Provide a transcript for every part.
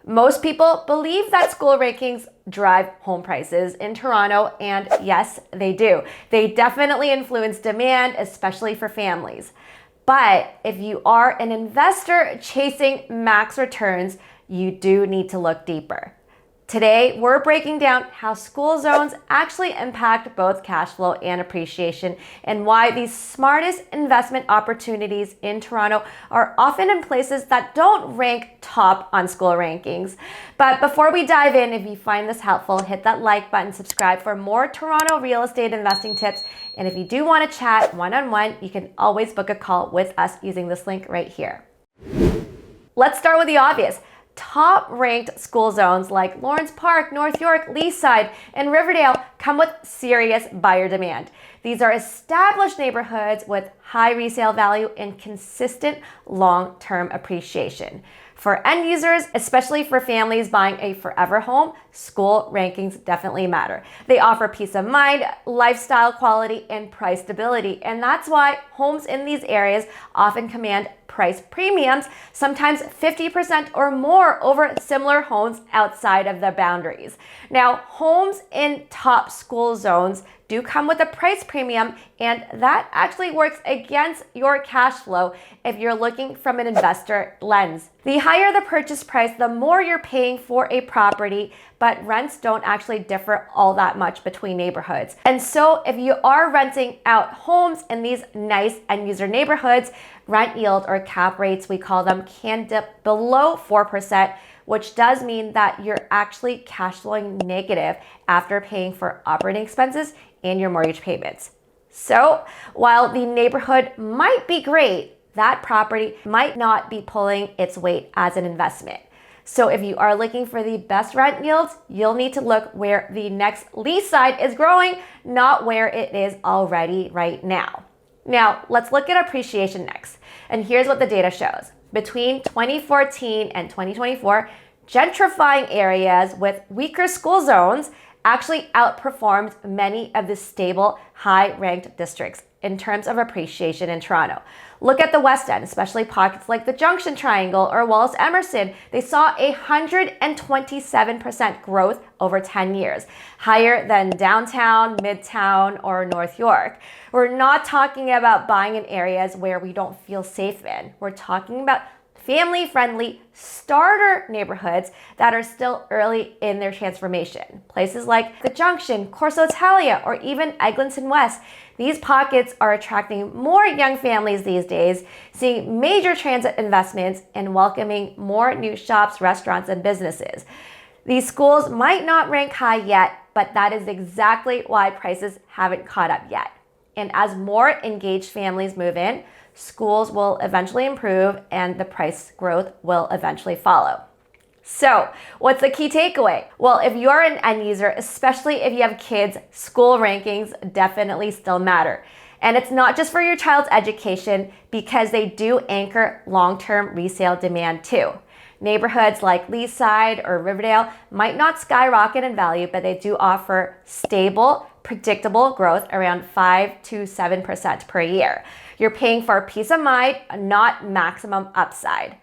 Most people believe that school rankings drive home prices in Toronto, and yes, they do. They definitely influence demand, especially for families. But if you are an investor chasing max returns, you do need to look deeper. Today, we're breaking down how school zones actually impact both cash flow and appreciation, and why these smartest investment opportunities in Toronto are often in places that don't rank top on school rankings. But before we dive in, if you find this helpful, hit that like button, subscribe for more Toronto real estate investing tips. And if you do want to chat one-on-one, you can always book a call with us using this link right here. Let's start with the obvious. Top-ranked school zones like Lawrence Park, North York, Leaside, and Riverdale come with serious buyer demand. These are established neighborhoods with high resale value and consistent long-term appreciation. For end users, especially for families buying a forever home, school rankings definitely matter. They offer peace of mind, lifestyle quality, and price stability. And that's why homes in these areas often command price premiums, sometimes 50% or more over similar homes outside of the boundaries. Now, homes in top school zones do come with a price premium, and that actually works against your cash flow if you're looking from an investor lens. The higher the purchase price, the more you're paying for a property, but rents don't actually differ all that much between neighborhoods. And so if you are renting out homes in these nice end user neighborhoods, rent yield, or cap rates, we call them, can dip below 4%, which does mean that you're actually cash flowing negative after paying for operating expenses and your mortgage payments. So while the neighborhood might be great, that property might not be pulling its weight as an investment. So if you are looking for the best rent yields, you'll need to look where the next lease side is growing, not where it is already right now. Now, let's look at appreciation next. And here's what the data shows. Between 2014 and 2024, gentrifying areas with weaker school zones actually outperformed many of the stable, high-ranked districts in terms of appreciation in Toronto. Look at the West End, especially pockets like the Junction Triangle or Wallace Emerson. They saw 127% growth over 10 years, higher than downtown, Midtown, or North York. We're not talking about buying in areas where we don't feel safe in. We're talking about family-friendly starter neighborhoods that are still early in their transformation. Places like the Junction, Corso Italia, or even Eglinton West. These pockets are attracting more young families these days, seeing major transit investments and welcoming more new shops, restaurants, and businesses. These schools might not rank high yet, but that is exactly why prices haven't caught up yet. And as more engaged families move in, schools will eventually improve and the price growth will eventually follow. So what's the key takeaway? Well, if you're an end user, especially if you have kids, school rankings definitely still matter. And it's not just for your child's education, because they do anchor long-term resale demand too. Neighborhoods like Leaside or Riverdale might not skyrocket in value, but they do offer stable, predictable growth around 5 to 7% per year. You're paying for peace of mind, not maximum upside.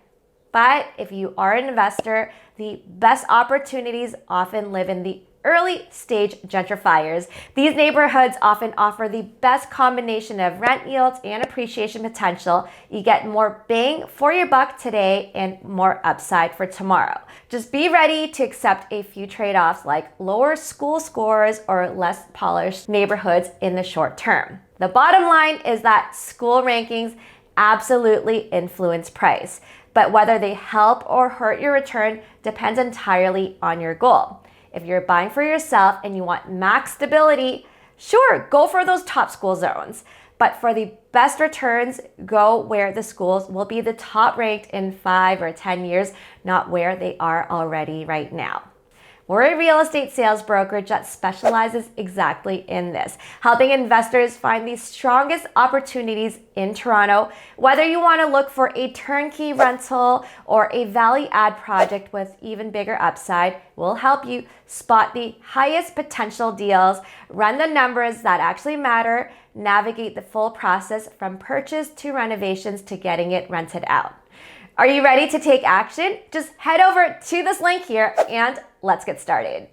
But if you are an investor, the best opportunities often live in the early stage gentrifiers. These neighborhoods often offer the best combination of rent yields and appreciation potential. You get more bang for your buck today and more upside for tomorrow. Just be ready to accept a few trade-offs like lower school scores or less polished neighborhoods in the short term. The bottom line is that school rankings absolutely influence price, but whether they help or hurt your return depends entirely on your goal. If you're buying for yourself and you want max stability, sure, go for those top school zones. But for the best returns, go where the schools will be the top ranked in 5 or 10 years, not where they are already right now. We're a real estate sales brokerage that specializes exactly in this, helping investors find the strongest opportunities in Toronto. Whether you want to look for a turnkey rental or a value add project with even bigger upside, we'll help you spot the highest potential deals, run the numbers that actually matter, navigate the full process from purchase to renovations to getting it rented out. Are you ready to take action? Just head over to this link here and let's get started.